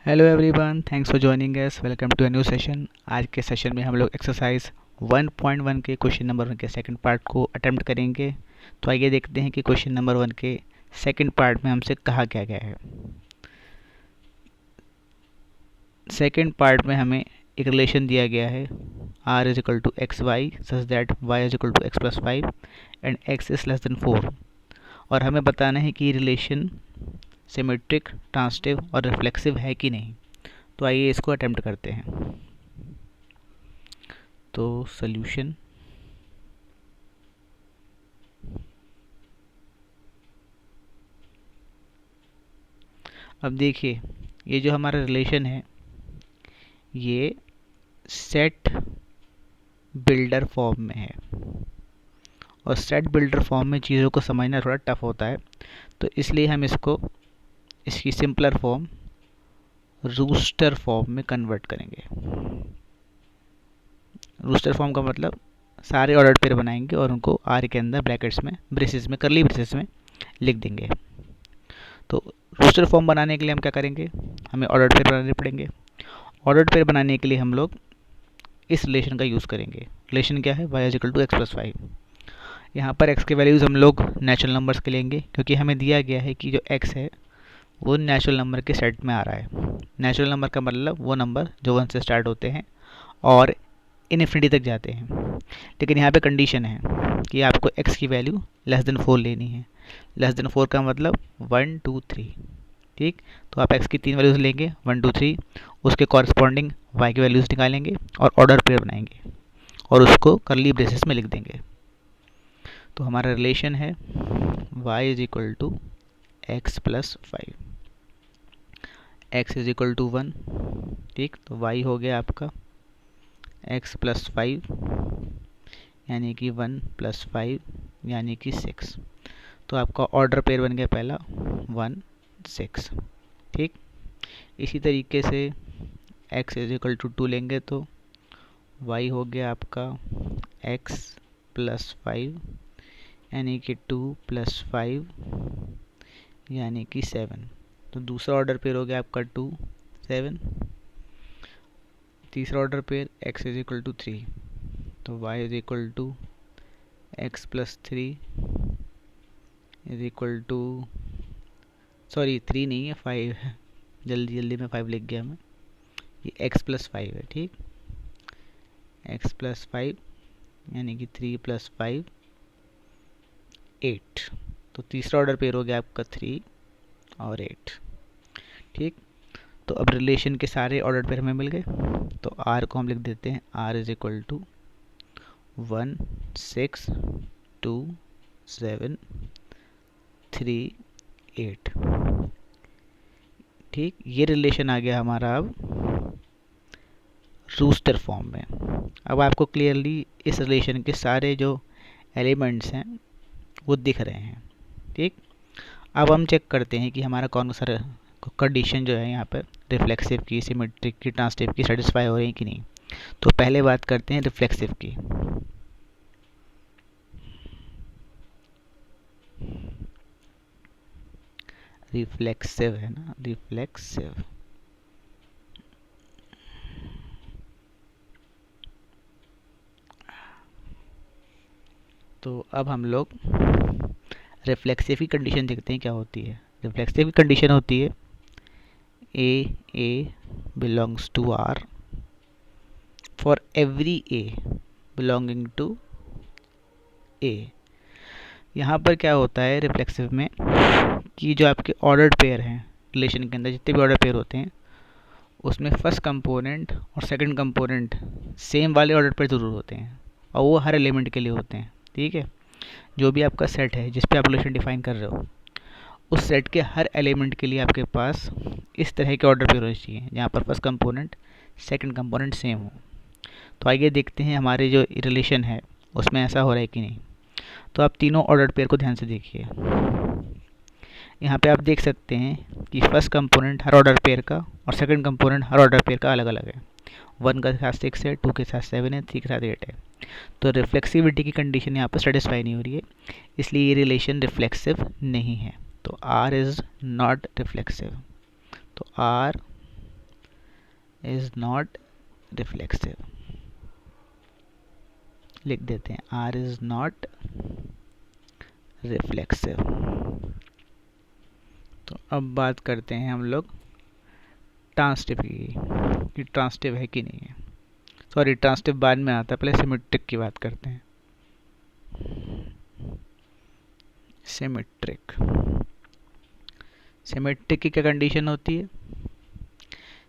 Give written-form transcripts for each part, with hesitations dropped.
Hello everyone, thanks for joining us. Welcome to a new session. आज के session में हम लोग एक्सरसाइज 1.1 के क्वेश्चन नंबर 1 के सेकंड पार्ट को अटेम्प्ट करेंगे। तो आइए देखते हैं कि क्वेश्चन नंबर 1 के सेकंड पार्ट में हमसे कहा क्या गया है। सेकंड पार्ट में हमें एक रिलेशन दिया गया है, r is equal to x y such that y is equal to x plus 5 and x is less than 4। और हमें बताना है कि रिलेशन सिमेट्रिक, ट्रांजिटिव और रिफ्लेक्सिव है कि नहीं। तो आइए इसको अटेम्प्ट करते हैं। तो सॉल्यूशन, अब देखिए ये जो हमारा रिलेशन है ये सेट बिल्डर फॉर्म में है, और सेट बिल्डर फॉर्म में चीज़ों को समझना थोड़ा टफ होता है। तो इसलिए हम इसको इसकी सिंपलर फॉर्म रूस्टर फॉर्म में कन्वर्ट करेंगे। रूस्टर फॉर्म का मतलब सारे ऑर्डर पेयर बनाएंगे और उनको आर के अंदर ब्रैकेट्स में, ब्रेसेस में, करली ब्रेसेस में लिख देंगे। तो रूस्टर फॉर्म बनाने के लिए हम क्या करेंगे, हमें ऑर्डर पेयर बनाने पड़ेंगे। ऑर्डर पेयर बनाने के लिए हम लोग इस रिलेशन का यूज़ करेंगे। रिलेशन क्या है, y is equal to x plus 5। यहाँ पर x के वैल्यूज़ हम लोग नेचुरल नंबर्स के लेंगे, क्योंकि हमें दिया गया है कि जो x है वो नेचुरल नंबर के सेट में आ रहा है। नेचुरल नंबर का मतलब वो नंबर जो 1 से स्टार्ट होते हैं और इन्फिनिटी तक जाते हैं। लेकिन यहाँ पे कंडीशन है कि आपको x की वैल्यू लेस देन 4 लेनी है। लेस देन 4 का मतलब 1 2 3। ठीक, तो आप x की 3 वैल्यूज़ लेंगे 1 2 3, उसके कॉरस्पॉन्डिंग y की वैल्यूज़ निकालेंगे और ऑर्डर पेयर बनाएंगे और उसको करली ब्रेसेस में लिख देंगे। तो हमारा रिलेशन है y is equal to x plus 5, x is equal to 1। ठीक, तो y हो गया आपका x प्लस 5 यानी कि 1 प्लस 5 यानी कि 6। तो आपका ऑर्डर पेयर बन गया पहला 1 6। ठीक, इसी तरीके से x इज इक्वल टू 2 लेंगे तो y हो गया आपका x प्लस 5 यानी कि 2 प्लस 5 यानी कि 7। तो दूसरा ऑर्डर पेयर हो गया आपका 2 7। तीसरा order pair x is equal to 3, तो y is equal to x plus 3 is equal to, sorry 3 नहीं है 5 है, जल्दी जल्दी में 5 लिख गया मैं। ये x प्लस 5 है। ठीक, x प्लस 5 यानी कि 3 प्लस 5 8। तो तीसरा ऑर्डर पेयर हो गया आपका 3 और 8। ठीक, तो अब रिलेशन के सारे ऑर्डर पेयर हमें मिल गए। तो r को हम लिख देते हैं, r इज इक्वल टू 1 6 2 7 3 8। ठीक, ये रिलेशन आ गया हमारा अब रूस्टर फॉर्म में। अब आपको क्लियरली इस रिलेशन के सारे जो एलिमेंट्स हैं वो दिख रहे हैं। ठीक, अब हम चेक करते हैं कि हमारा कौन सा कंडीशन जो है यहाँ पर रिफ्लेक्सिव की, सिमेट्रिक की, ट्रांजिटिव की सेटिस्फाई हो रही है कि नहीं। तो पहले बात करते हैं रिफ्लेक्सिव की। रिफ्लेक्सिव है ना, रिफ्लेक्सिव। तो अब हम लोग रिफ्लेक्सिव की कंडीशन देखते हैं क्या होती है। रिफ्लेक्सिव की कंडीशन होती है a belongs to R for every a belonging to a. यहाँ पर क्या होता है रिफ्लेक्सिव में कि जो आपके ऑर्डर्ड पेयर हैं रिलेशन के अंदर, जितने भी ऑर्डर पेयर होते हैं उसमें फर्स्ट कंपोनेंट और सेकंड कंपोनेंट सेम वाले ऑर्डर पेयर ज़रूर होते हैं, और वो हर एलिमेंट के लिए होते हैं। ठीक है, जो भी आपका सेट है जिस पे आप रिलेशन डिफाइन कर रहे हो, उस सेट के हर एलिमेंट के लिए आपके पास इस तरह के ऑर्डर पेयर होने चाहिए जहाँ पर first component second component same हो। तो आइए देखते हैं हमारे जो रिलेशन है उसमें ऐसा हो रहा है कि नहीं। तो आप तीनों ऑर्डर पेयर को ध्यान से देखिए। यहाँ पे आप देख सकते हैं कि फर्स्ट कंपोनेंट हर ऑर्डर पेयर का और सेकंड कंपोनेंट हर ऑर्डर पेयर का अलग अलग है। 1 के साथ 6 है, 2 के साथ 7 है, 3 के साथ 8 है। तो रिफ्लेक्सिविटी की कंडीशन यहाँ पर सेटिस्फाई नहीं हो रही है, इसलिए ये रिलेशन रिफ्लेक्सिव नहीं है। तो R इज़ नॉट रिफ्लेक्सिव। तो R इज नॉट रिफ्लेक्सिव, लिख देते हैं आर इज नॉट रिफ्लेक्सिव। तो अब बात करते हैं हम लोग ट्रांसटिव की, कि ट्रांसटिव है कि नहीं है। सॉरी, ट्रांसटिव बाद में आता है, पहले सिमेट्रिक की बात करते हैं। सिमेट्रिक, सिमेट्रिक की क्या कंडीशन होती है?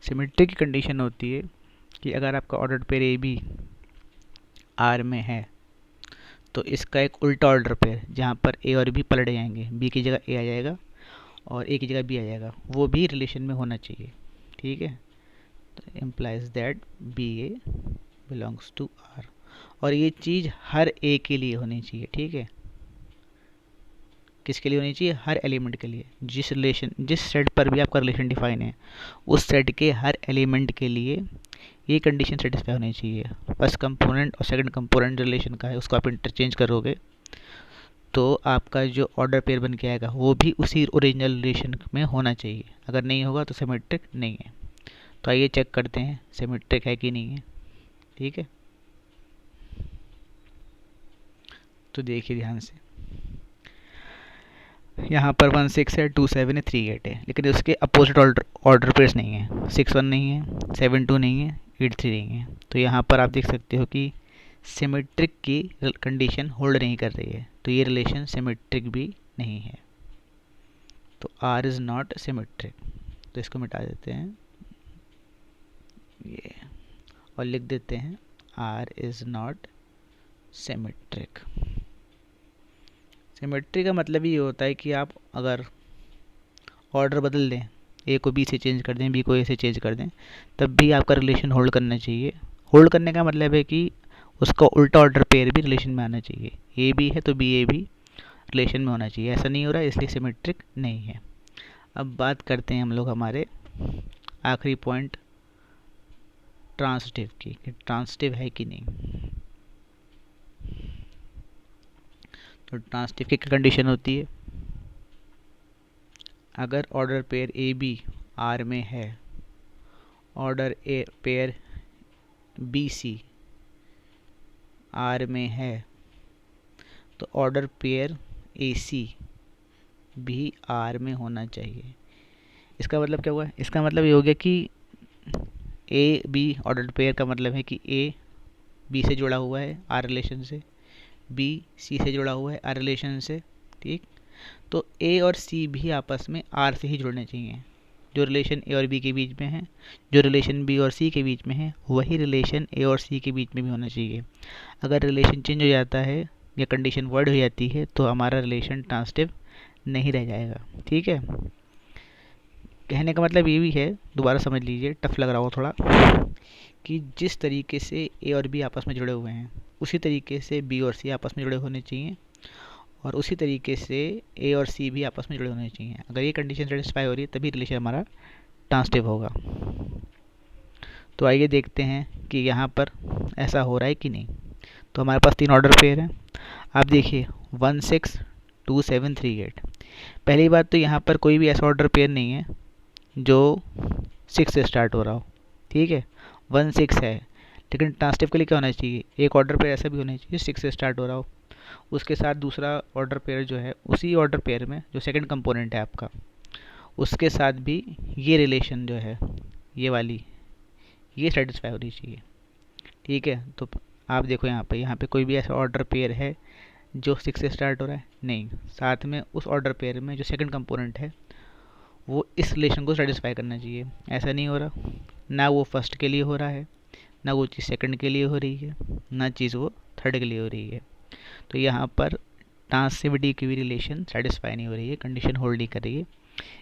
सिमेट्रिक की कंडीशन होती है कि अगर आपका order pair A B R में है तो इसका एक उल्टा ऑर्डर पेयर जहाँ पर ए और बी पलट जाएंगे, बी की जगह ए आ जाएगा और ए की जगह बी आ जाएगा, वो भी रिलेशन में होना चाहिए। ठीक है, तो implies that B A belongs to R, और ये चीज़ हर ए के लिए होनी चाहिए। ठीक है, किसके लिए होनी चाहिए? हर एलिमेंट के लिए। जिस सेट पर भी आपका रिलेशन डिफाइन है उस सेट के हर एलिमेंट के लिए ये कंडीशन सेटिस्फाई होनी चाहिए। फर्स्ट कंपोनेंट और सेकंड कंपोनेंट रिलेशन का है उसको आप इंटरचेंज करोगे तो आपका जो ऑर्डर पेयर बन के आएगा वो भी उसी ओरिजिनल रिलेशन में होना चाहिए। अगर नहीं होगा तो सिमेट्रिक नहीं है। तो आइए चेक करते हैं सिमेट्रिक है कि नहीं है। ठीक है, तो देखिए ध्यान से, यहाँ पर 1 6 है, 2 7 है, 3 8 है, लेकिन उसके अपोजिट ऑर्डर पेयर्स नहीं है। 6 1 नहीं है, 7 2 नहीं है, 8 3 नहीं है। तो यहाँ पर आप देख सकते हो कि सिमेट्रिक की कंडीशन होल्ड नहीं कर रही है, तो ये रिलेशन सिमेट्रिक भी नहीं है। तो आर इज़ नॉट सिमेट्रिक, तो इसको मिटा देते हैं ये और लिख देते हैं R is not symmetric. Symmetry का मतलब ये होता है कि आप अगर ऑर्डर बदल दें, ए को बी से चेंज कर दें, बी को ए से चेंज कर दें, तब भी आपका रिलेशन होल्ड करना चाहिए। होल्ड करने का मतलब है कि उसका उल्टा ऑर्डर पेयर भी रिलेशन में आना चाहिए। ए बी है तो बी ए भी रिलेशन में होना चाहिए। ऐसा नहीं हो रहा है, इसलिए सिमेट्रिक नहीं है। अब बात करते हैं हम लोग हमारे आखिरी पॉइंट ट्रांसटिव की, कि ट्रांसटिव है कि नहीं। तो ट्रांसटिव की कंडीशन होती है, अगर order pair A B R में है, order A pair B C R में है, तो ऑर्डर पेयर ए सी भी आर में होना चाहिए। इसका मतलब क्या हुआ? इसका मतलब ये हो गया कि ए बी ऑर्डर पेयर का मतलब है कि ए बी से जुड़ा हुआ है आर रिलेशन से, बी सी से जुड़ा हुआ है आर रिलेशन से। ठीक, तो ए और सी भी आपस में आर से ही जुड़ने चाहिए। जो रिलेशन ए और बी के बीच में है, जो रिलेशन बी और सी के बीच में है, वही रिलेशन ए और सी के बीच में भी होना चाहिए। अगर रिलेशन चेंज हो जाता है या कंडीशन वर्ड हो जाती है तो हमारा रिलेशन ट्रांसटिव नहीं रह जाएगा। ठीक है, कहने का मतलब ये भी है, दोबारा समझ लीजिए, टफ लग रहा हो थोड़ा, कि जिस तरीके से ए और बी आपस में जुड़े हुए हैं उसी तरीके से बी और सी आपस में जुड़े होने चाहिए, और उसी तरीके से ए और सी भी आपस में जुड़े होने चाहिए। अगर ये कंडीशन सेटिस्फाई हो रही है तभी रिलेशन हमारा ट्रांसटिव होगा। तो आइए देखते हैं कि यहाँ पर ऐसा हो रहा है कि नहीं। तो हमारे पास 3 ऑर्डर पेयर हैं। आप देखिए 1 6 2 7 3 8। पहली बात तो यहाँ पर कोई भी ऐसा ऑर्डर पेयर नहीं है जो 6 से स्टार्ट हो रहा हो। ठीक है, 1 6 है, लेकिन ट्रांसटिव के लिए क्या होना चाहिए? एक ऑर्डर पेयर ऐसा भी होना चाहिए 6 से स्टार्ट हो रहा हो, उसके साथ दूसरा ऑर्डर पेयर जो है उसी ऑर्डर पेयर में जो सेकंड कंपोनेंट है आपका, उसके साथ भी ये रिलेशन जो है ये वाली ये सेटिस्फाई होनी चाहिए। ठीक है, तो आप देखो यहाँ पे कोई भी ऐसा ऑर्डर पेयर है जो 6 से स्टार्ट हो रहा है? नहीं। साथ में उस ऑर्डर पेयर में जो सेकंड कंपोनेंट है वो इस रिलेशन को सेटिस्फाई करना चाहिए। ऐसा नहीं हो रहा, ना वो फर्स्ट के लिए हो रहा है, ना वो चीज़ सेकंड के लिए हो रही है, ना चीज़ वो थर्ड के लिए हो रही है। तो यहाँ पर ट्रांसिटिविटी की भी रिलेशन सेटिस्फाई नहीं हो रही है, कंडीशन होल्ड नहीं कर रही है,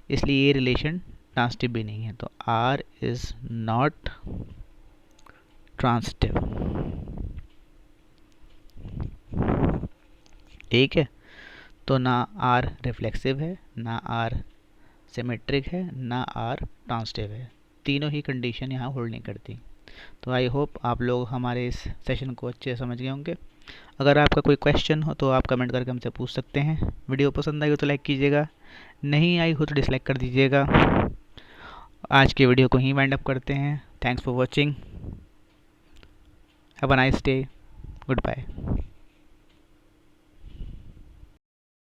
इसलिए ये रिलेशन ट्रांसटिव भी नहीं है। तो आर इज़ नॉट ट्रांसटिव। ठीक है, तो ना आर रिफ्लेक्सिव है, ना आर सिमेट्रिक है, ना आर ट्रांसटिव है। तीनों ही कंडीशन यहाँ होल्ड नहीं करती। तो आई होप आप लोग हमारे इस सेशन को अच्छे से समझ गए होंगे। अगर आपका कोई क्वेश्चन हो तो आप कमेंट करके हमसे पूछ सकते हैं। वीडियो पसंद आई हो तो लाइक कीजिएगा, नहीं आई हो तो डिसलाइक कर दीजिएगा। आज के वीडियो को ही वाइंड अप करते हैं। Thanks for watching, have a nice day, good bye.